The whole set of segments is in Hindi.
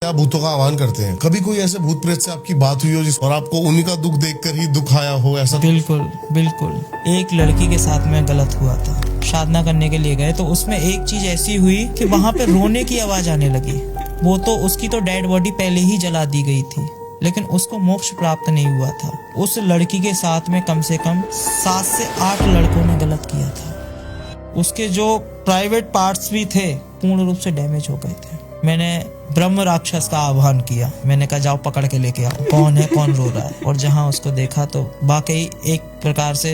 आप भूतों का आह्वान करते हैं, कभी कोई ऐसे भूत प्रेत से आपकी बात हुई हो और आपको उन्हीं का दुख देखकर ही दुख आया हो ऐसा? बिल्कुल बिल्कुल। एक लड़की के साथ में गलत हुआ था, साधना करने के लिए गए तो उसमें एक चीज ऐसी हुई कि वहां पे रोने की आवाज आने लगी। वो तो उसकी तो डेड बॉडी पहले ही जला दी गई थी, लेकिन उसको मोक्ष प्राप्त नहीं हुआ था। उस लड़की के साथ में कम से कम 7 से 8 लड़कों ने गलत किया था। उसके जो प्राइवेट पार्ट्स भी थे पूर्ण रूप से डैमेज हो गए थे। मैंने ब्रह्म राक्षस का आह्वान किया, मैंने कहा जाओ पकड़ के लेके आओ, कौन है कौन रो रहा है। और जहां उसको देखा तो वाकई एक प्रकार से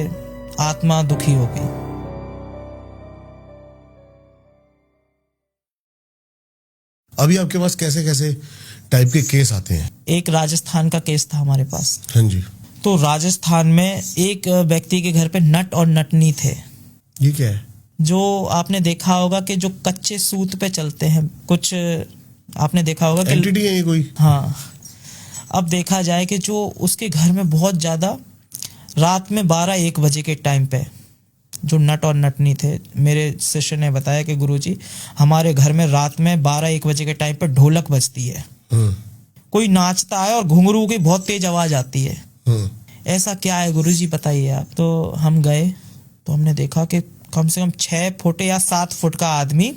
आत्मा दुखी हो गई। अभी आपके पास कैसे कैसे टाइप के केस आते हैं? एक राजस्थान का केस था हमारे पास। हाँ जी। तो राजस्थान में एक व्यक्ति के घर पे नट और नटनी थे। ये क्या है? जो आपने देखा होगा कि जो कच्चे सूत पे चलते हैं, कुछ आपने देखा होगा कि एंटिटी है ये कोई? हाँ। अब देखा जाए कि जो उसके घर में बहुत ज्यादा रात में 12-1 बजे के टाइम पे जो नट और नटनी थे, मेरे शिष्य ने बताया कि गुरुजी हमारे घर में रात में 12-1 बजे के टाइम पे ढोलक बजती है, कोई नाचता है और घुंघरू की बहुत तेज आवाज आती है। ऐसा क्या है गुरुजी बताइए आप। तो हम गए तो हमने देखा कि कम से कम 6 फुट या 7 फुट का आदमी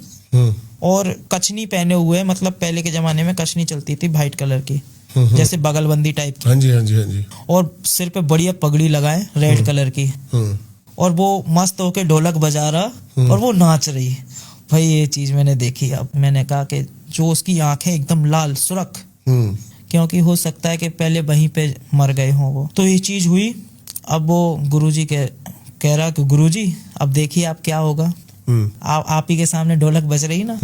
और कछनी पहने हुए, मतलब पहले के जमाने में कछनी चलती थी वाइट कलर की, जैसे बगलबंदी टाइप की। हाँ जी हाँ जी हाँ जी। और सिर पे बढ़िया पगड़ी लगाए रेड कलर की, और वो मस्त होके ढोलक बजा रहा और वो नाच रही। भाई ये चीज मैंने देखी। अब मैंने कहा कि जो उसकी आंखें एकदम लाल सुरख, क्योंकि हो सकता है कि पहले वहीं पे मर गए हों वो। तो ये चीज हुई। अब वो गुरुजी के कह रहा कि गुरुजी अब देखिए आप क्या होगा। आप ही के सामने ढोलक बज रही ना,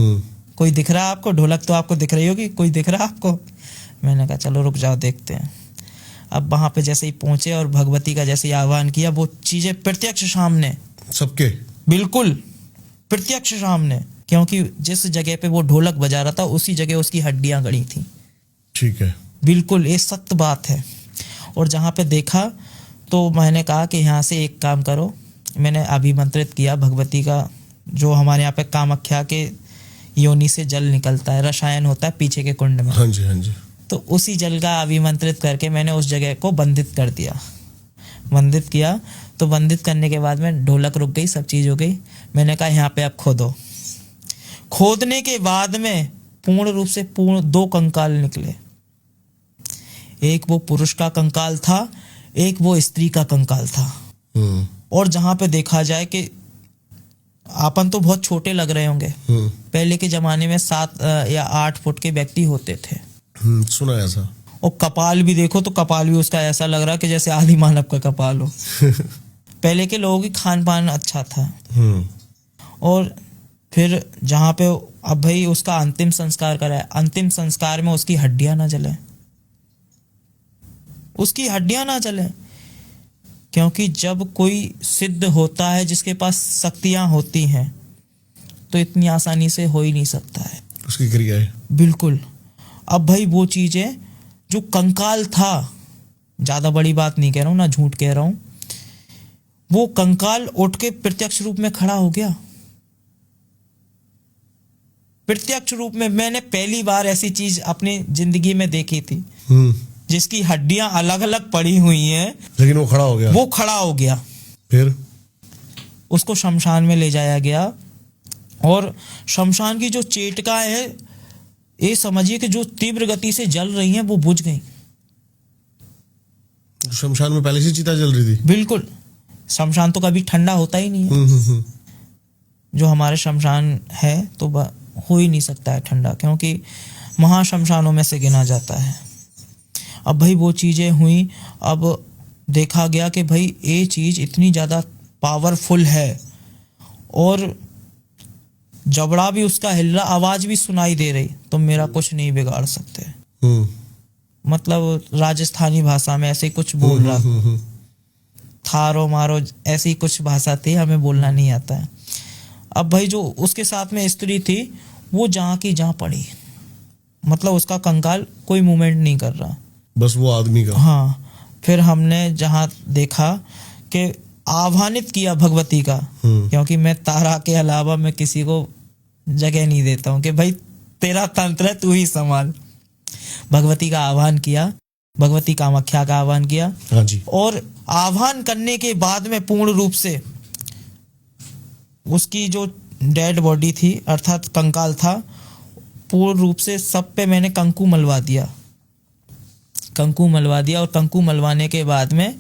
कोई दिख रहा है आपको? ढोलक तो आपको दिख रही होगी, कोई दिख रहा है आपको? मैंने कहा चलो रुक जाओ देखते हैं। अब वहां पे जैसे ही पहुंचे और भगवती का जैसे ही आह्वान किया, वो चीजें प्रत्यक्ष सामने, सबके बिल्कुल प्रत्यक्ष सामने, क्योंकि जिस जगह पे वो ढोलक बजा रहा था उसी जगह उसकी हड्डियां गड़ी थी। ठीक है। बिल्कुल ये सत्य बात है। और जहां पे देखा तो मैंने कहा कि यहाँ से एक काम करो, मैंने अभिमंत्रित किया भगवती का, जो हमारे यहाँ पे कामाख्या के योनि से जल निकलता है, रसायन होता है पीछे के कुंड में। हाँ जी हाँ जी। तो उसी जल का अभिमंत्रित करके मैंने उस जगह को बंधित कर दिया, बंधित किया। तो बंधित करने के बाद में ढोलक रुक गई, सब चीज हो गई। मैंने कहा यहाँ पे आप खोदो। खोदने के बाद में पूर्ण रूप से 2 कंकाल निकले। एक वो पुरुष का कंकाल था, एक वो स्त्री का कंकाल था। और जहां पे देखा जाए कि आपन तो बहुत छोटे लग रहे होंगे, पहले के जमाने में 7 या 8 फुट के व्यक्ति होते थे। सुना ऐसा। और कपाल भी देखो तो कपाल भी उसका ऐसा लग रहा कि जैसे आदि मानव का कपाल हो। पहले के लोगों की खान पान अच्छा था। और फिर जहां पे अब भाई उसका अंतिम संस्कार कराया, अंतिम संस्कार में उसकी हड्डियां ना जले, उसकी हड्डियां ना जले। क्योंकि जब कोई सिद्ध होता है जिसके पास शक्तियां होती हैं तो इतनी आसानी से हो ही नहीं सकता है उसकी क्रिया है। बिल्कुल। अब भाई वो चीजें जो कंकाल था, ज्यादा बड़ी बात नहीं कह रहा हूं ना, झूठ कह रहा हूं, वो कंकाल उठ के प्रत्यक्ष रूप में खड़ा हो गया। प्रत्यक्ष रूप में मैंने पहली बार ऐसी चीज अपनी जिंदगी में देखी थी, जिसकी हड्डियां अलग अलग पड़ी हुई हैं, लेकिन वो खड़ा हो गया। वो खड़ा हो गया। फिर उसको शमशान में ले जाया गया और शमशान की जो चेटका है, ये समझिए कि जो तीव्र गति से जल रही हैं वो बुझ गई। शमशान में पहले से चिता जल रही थी? बिल्कुल। शमशान तो कभी ठंडा होता ही नहीं है। जो हमारे शमशान है तो हो ही नहीं सकता है ठंडा, क्योंकि महाशमशानों में से गिना जाता है। अब भाई वो चीजें हुई। अब देखा गया कि भाई ये चीज इतनी ज्यादा पावरफुल है और जबड़ा भी उसका हिल रहा, आवाज भी सुनाई दे रही, तो मेरा कुछ नहीं बिगाड़ सकते। मतलब राजस्थानी भाषा में ऐसे कुछ बोल रहा, थारो मारो ऐसी कुछ भाषा थी, हमें बोलना नहीं आता है। अब भाई जो उसके साथ में स्त्री थी वो जहां की जहां पड़ी, मतलब उसका कंकाल कोई मूवमेंट नहीं कर रहा, बस वो आदमी का। हाँ। फिर हमने जहां देखा कि आह्वानित किया भगवती का, क्योंकि मैं तारा के अलावा मैं किसी को जगह नहीं देता हूं कि भाई तेरा तंत्र है तू ही संभाल। भगवती का आह्वान किया, भगवती कामाख्या का आह्वान किया। हाँ जी। और आह्वान करने के बाद में पूर्ण रूप से उसकी जो डेड बॉडी थी अर्थात कंकाल था, पूर्ण रूप से सब पे मैंने कंकु मलवा दिया, कंकु मलवा दिया। और कंकु मलवाने के बाद में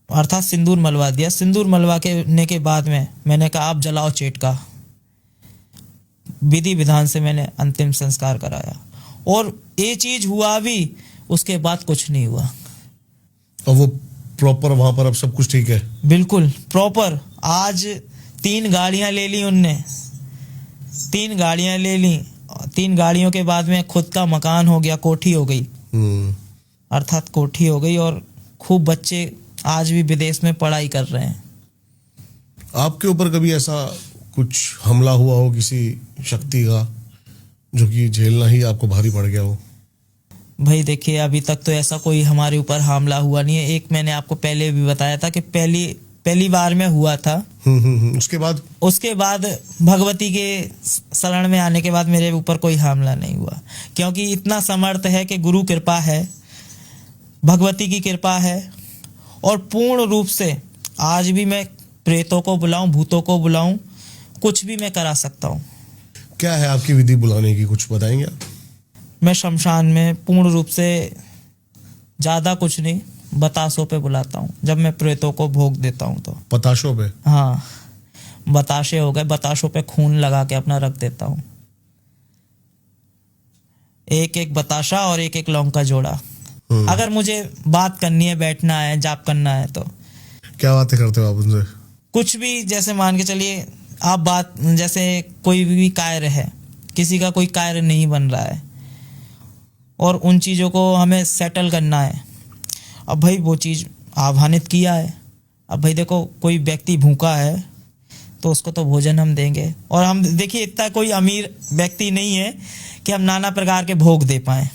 अर्थात सिंदूर मलवा दिया। सिंदूर मलवाने के बाद में मैंने कहा आप जलाओ चेटका। विधि विधान से मैंने अंतिम संस्कार कराया और ये चीज हुआ भी, उसके बाद कुछ नहीं हुआ। और वो प्रॉपर वहां पर अब सब कुछ ठीक है? बिल्कुल प्रॉपर। आज 3 गाड़ियां ले ली उनने, 3 गाड़ियां ले ली। 3 गाड़ियों के बाद में खुद का मकान हो गया, कोठी हो गई, अर्थात कोठी हो गई। और खूब बच्चे आज भी विदेश में पढ़ाई कर रहे हैं। आपके ऊपर कभी ऐसा कुछ हमला हुआ हो किसी शक्ति का, जो कि झेलना ही आपको भारी पड़ गया हो? भाई देखिए, अभी तक तो ऐसा कोई हमारे ऊपर हमला हुआ नहीं है। एक मैंने आपको पहले भी बताया था कि पहली बार में हुआ था। उसके बाद भगवती के शरण में आने के बाद मेरे ऊपर कोई हमला नहीं हुआ, क्योंकि इतना समर्थ है कि गुरु कृपा है, भगवती की कृपा है। और पूर्ण रूप से आज भी मैं प्रेतों को बुलाऊं, भूतों को बुलाऊं, कुछ भी मैं करा सकता हूं। क्या है आपकी विधि बुलाने की, कुछ बताएंगे आप? मैं शमशान में पूर्ण रूप से ज्यादा कुछ नहीं, बतासों पे बुलाता हूँ जब मैं प्रेतों को भोग देता हूँ तो। बताशों पे? हाँ, बताशे हो गए, बताशों पे खून लगा के अपना रख देता हूँ। एक बताशा और एक लौंग का जोड़ा। अगर मुझे बात करनी है, बैठना है, जाप करना है तो। क्या बातें करते हो आप उनसे? कुछ भी, जैसे मान के चलिए आप बात, जैसे कोई भी कार्य है, किसी का कोई कार्य नहीं बन रहा है और उन चीज़ों को हमें सेटल करना है। अब भाई वो चीज़ आह्वानित किया है, अब भाई देखो कोई व्यक्ति भूखा है तो उसको तो भोजन हम देंगे। और हम देखिए इतना कोई अमीर व्यक्ति नहीं है कि हम नाना प्रकार के भोग दे पाए।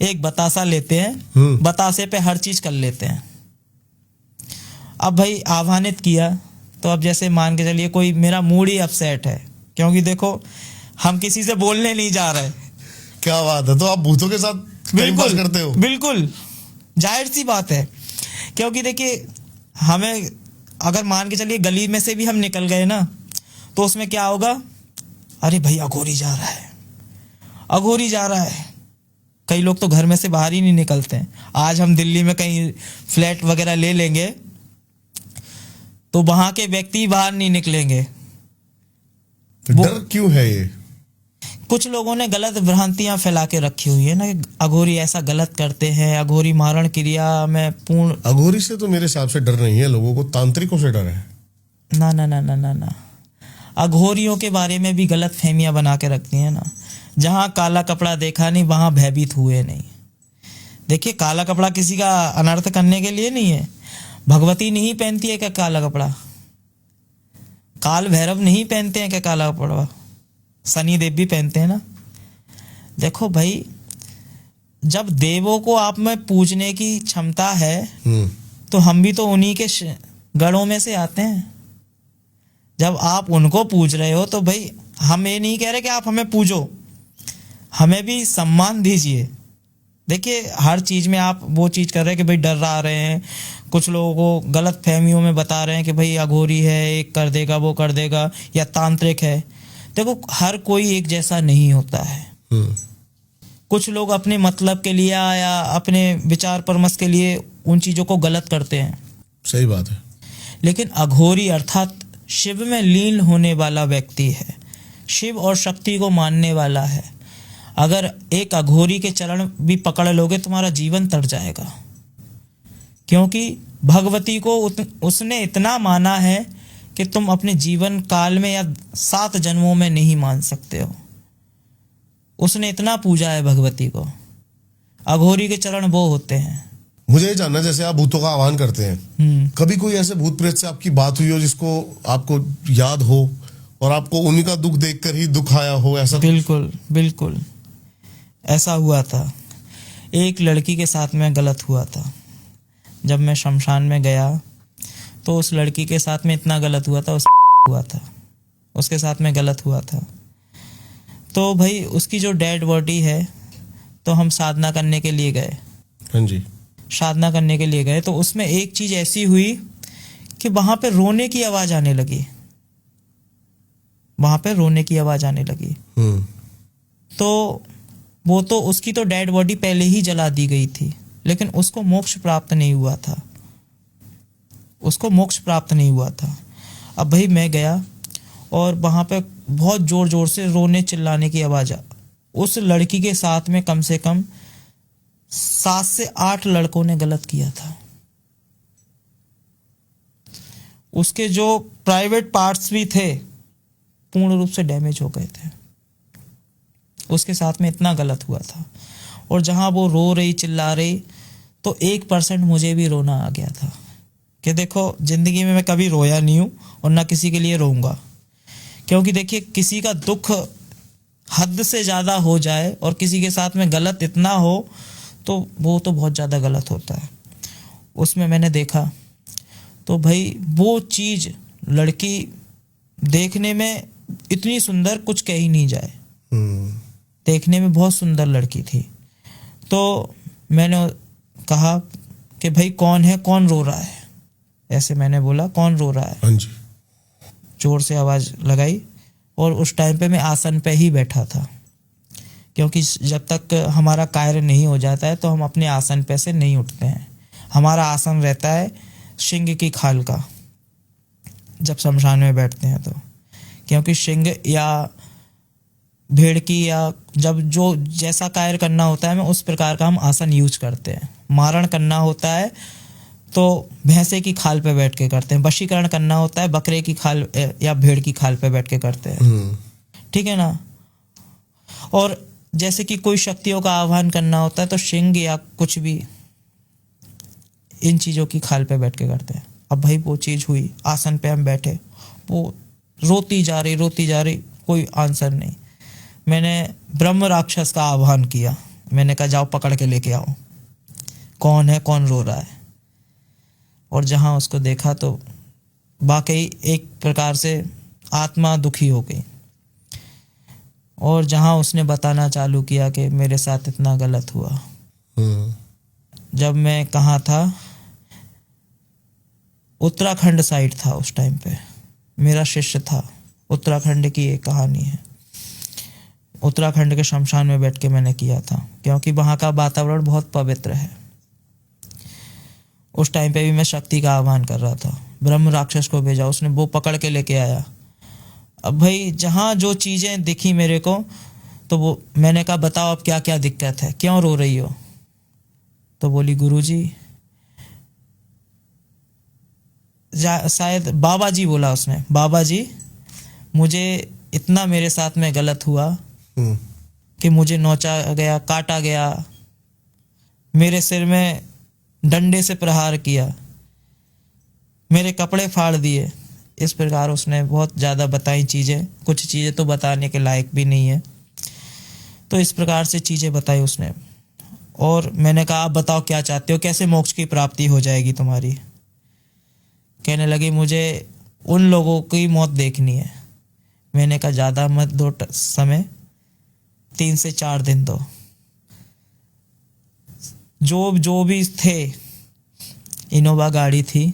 एक बतासा लेते हैं, बतासे पे हर चीज़ कर लेते हैं। अब भाई आह्वानित किया तो अब जैसे मान के चलिए कोई, मेरा मूड ही अपसेट है, क्योंकि देखो हम किसी से बोलने नहीं जा रहे। क्या बात है, तो आप भूतों के साथ टाइम पास करते हो? बिल्कुल, जाहिर सी बात है। क्योंकि देखिए हमें अगर मान के चलिए गली में से भी हम निकल गए ना, तो उसमें क्या होगा, अरे भाई अघोरी जा रहा है, अघोरी जा रहा है। कई लोग तो घर में से बाहर ही नहीं निकलते हैं। आज हम दिल्ली में कहीं फ्लैट वगैरह ले लेंगे तो वहां के व्यक्ति बाहर नहीं निकलेंगे। डर क्यों है ये? कुछ लोगों ने गलत भ्रांतियां फैला के रखी हुई है ना कि अघोरी ऐसा गलत करते हैं, अघोरी मारण क्रिया में पूर्ण। अघोरी से तो मेरे हिसाब से डर नहीं है, लोगों को तांत्रिकों से डर है। ना ना ना ना ना ना, अघोरियों के बारे में भी गलत फहमियां बना के रखती हैं ना। जहां काला कपड़ा देखा नहीं वहां भयभीत हुए नहीं। देखिए काला कपड़ा किसी का अनर्थ करने के लिए नहीं है। भगवती नहीं पहनती है क्या काला कपड़ा? काल भैरव नहीं पहनते हैं क्या काला कपड़ा? शनि देव भी पहनते हैं ना। देखो भाई, जब देवों को आप में पूजने की क्षमता है तो हम भी तो उन्हीं के गढ़ों में से आते हैं। जब आप उनको पूज रहे हो तो भाई हम ये नहीं कह रहे कि आप हमें पूजो, हमें भी सम्मान दीजिए। देखिए हर चीज में आप वो चीज कर रहे हैं कि भाई डरा रहे हैं, कुछ लोगों को गलत फहमियों में बता रहे हैं कि भाई अघोरी है, एक कर देगा वो कर देगा, या तांत्रिक है। देखो हर कोई एक जैसा नहीं होता है। कुछ लोग अपने मतलब के लिए या अपने विचार परमस के लिए उन चीजों को गलत करते हैं। सही बात है। लेकिन अघोरी अर्थात शिव में लीन होने वाला व्यक्ति है, शिव और शक्ति को मानने वाला है। अगर एक अघोरी के चरण भी पकड़ लोगे तुम्हारा जीवन तर जाएगा, क्योंकि भगवती को उसने इतना माना है कि तुम अपने जीवन काल में या 7 जन्मों में नहीं मान सकते हो। उसने इतना पूजा है भगवती को। अघोरी के चरण वो होते हैं। मुझे ये जानना, जैसे आप भूतों का आह्वान करते हैं, कभी कोई ऐसे भूत प्रेत से आपकी बात हुई हो जिसको आपको याद हो और आपको उन्हीं का दुख देखकर ही दुख आया हो? ऐसा बिल्कुल बिल्कुल ऐसा हुआ था। एक लड़की के साथ में गलत हुआ था। जब मैं शमशान में गया तो उस लड़की के साथ में इतना गलत हुआ था, उसके साथ में गलत हुआ था। तो भाई उसकी जो डेड बॉडी है तो हम साधना करने के लिए गए। हाँ जी। साधना करने के लिए गए तो उसमें एक चीज ऐसी हुई कि वहां पे रोने की आवाज आने लगी। वहां पे रोने की आवाज आने लगी। तो वो तो उसकी तो डेड बॉडी पहले ही जला दी गई थी, लेकिन उसको मोक्ष प्राप्त नहीं हुआ था। उसको मोक्ष प्राप्त नहीं हुआ था। अब भाई मैं गया और वहां पे बहुत जोर जोर से रोने चिल्लाने की आवाज। उस लड़की के साथ में कम से कम 7 से 8 लड़कों ने गलत किया था। उसके जो प्राइवेट पार्ट्स भी थे पूर्ण रूप से डैमेज हो गए थे। उसके साथ में इतना गलत हुआ था। और जहां वो रो रही चिल्ला रही तो 1% मुझे भी रोना आ गया था कि देखो जिंदगी में मैं कभी रोया नहीं हूं और ना किसी के लिए रोऊंगा। क्योंकि देखिए किसी का दुख हद से ज्यादा हो जाए और किसी के साथ में गलत इतना हो तो वो तो बहुत ज्यादा गलत होता है। उसमें मैंने देखा तो भाई वो चीज लड़की देखने में इतनी सुंदर कुछ कह ही नहीं जाए। देखने में बहुत सुंदर लड़की थी। तो मैंने कहा कि भाई कौन है, कौन रो रहा है? ऐसे मैंने बोला कौन रो रहा है? हाँ जी। जोर से आवाज लगाई और उस टाइम पे मैं आसन पे ही बैठा था, क्योंकि जब तक हमारा कार्य नहीं हो जाता है तो हम अपने आसन पे से नहीं उठते हैं। हमारा आसन रहता है सिंह की खाल का जब शमशान में बैठते हैं तो, क्योंकि सिंह या भेड़ की या जब जो जैसा कार्य करना होता है हमें उस प्रकार का हम आसन यूज करते हैं। मारण करना होता है तो भैंसे की खाल पे बैठ के करते हैं। वशीकरण करना होता है बकरे की खाल या भेड़ की खाल पे बैठ के करते हैं। ठीक है ना। और जैसे कि कोई शक्तियों का आह्वान करना होता है तो सिंह या कुछ भी इन चीजों की खाल पे बैठ के करते हैं। अब भाई वो चीज हुई, आसन पे हम बैठे, वो रोती जा रही, कोई आंसर नहीं। मैंने ब्रह्म राक्षस का आह्वान किया। मैंने कहा जाओ पकड़ के लेके आओ, कौन है, कौन रो रहा है? और जहां उसको देखा तो वाकई एक प्रकार से आत्मा दुखी हो गई। और जहां उसने बताना चालू किया कि मेरे साथ इतना गलत हुआ। जब मैं कहाँ था, उत्तराखंड साइड था उस टाइम पे, मेरा शिष्य था। उत्तराखंड की एक कहानी है। उत्तराखंड के शमशान में बैठ के मैंने किया था, क्योंकि वहाँ का वातावरण बहुत पवित्र है। उस टाइम पे भी मैं शक्ति का आह्वान कर रहा था। ब्रह्म राक्षस को भेजा, उसने वो पकड़ के लेके आया। अब भाई जहाँ जो चीज़ें दिखी मेरे को तो वो मैंने कहा बताओ अब क्या क्या दिक्कत है, क्यों रो रही हो? तो बोली गुरुजी, शायद बाबा जी बोला उसने, बाबा जी मुझे इतना मेरे साथ में गलत हुआ कि मुझे नोचा गया, काटा गया, मेरे सिर में डंडे से प्रहार किया, मेरे कपड़े फाड़ दिए। इस प्रकार उसने बहुत ज़्यादा बताई चीज़ें। कुछ चीज़ें तो बताने के लायक भी नहीं है। तो इस प्रकार से चीज़ें बताई उसने। और मैंने कहा आप बताओ क्या चाहते हो, कैसे मोक्ष की प्राप्ति हो जाएगी तुम्हारी? कहने लगी मुझे उन लोगों की मौत देखनी है। मैंने कहा ज़्यादा मत दो समय, 3 से 4 दिन दो। जो भी थे, इनोवा गाड़ी थी,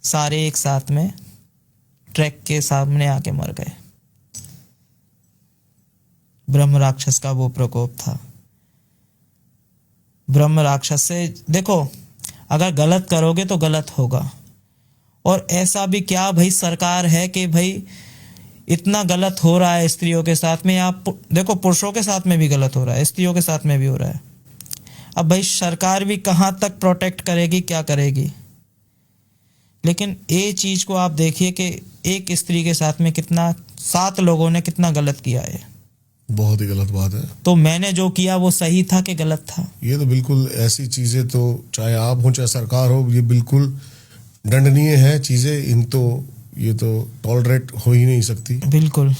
सारे एक साथ में ट्रक के सामने आके मर गए। ब्रह्म राक्षस का वो प्रकोप था। ब्रह्म राक्षस से देखो, अगर गलत करोगे तो गलत होगा। और ऐसा भी क्या भाई सरकार है कि भाई इतना गलत हो रहा है स्त्रियों के साथ में। आप देखो पुरुषों के साथ में भी गलत हो रहा है, स्त्रियों के साथ में भी हो रहा है। अब भाई सरकार भी कहाँ तक प्रोटेक्ट करेगी, क्या करेगी? लेकिन ये चीज को आप देखिए कि एक स्त्री के साथ में कितना 7 लोगों ने कितना गलत किया है। बहुत ही गलत बात है। तो मैंने जो किया वो सही था कि गलत था? ये तो बिल्कुल ऐसी चीजें तो चाहे आप हो चाहे सरकार हो, ये बिल्कुल दंडनीय है चीजें। ये तो टॉलरेट हो ही नहीं सकती। बिल्कुल।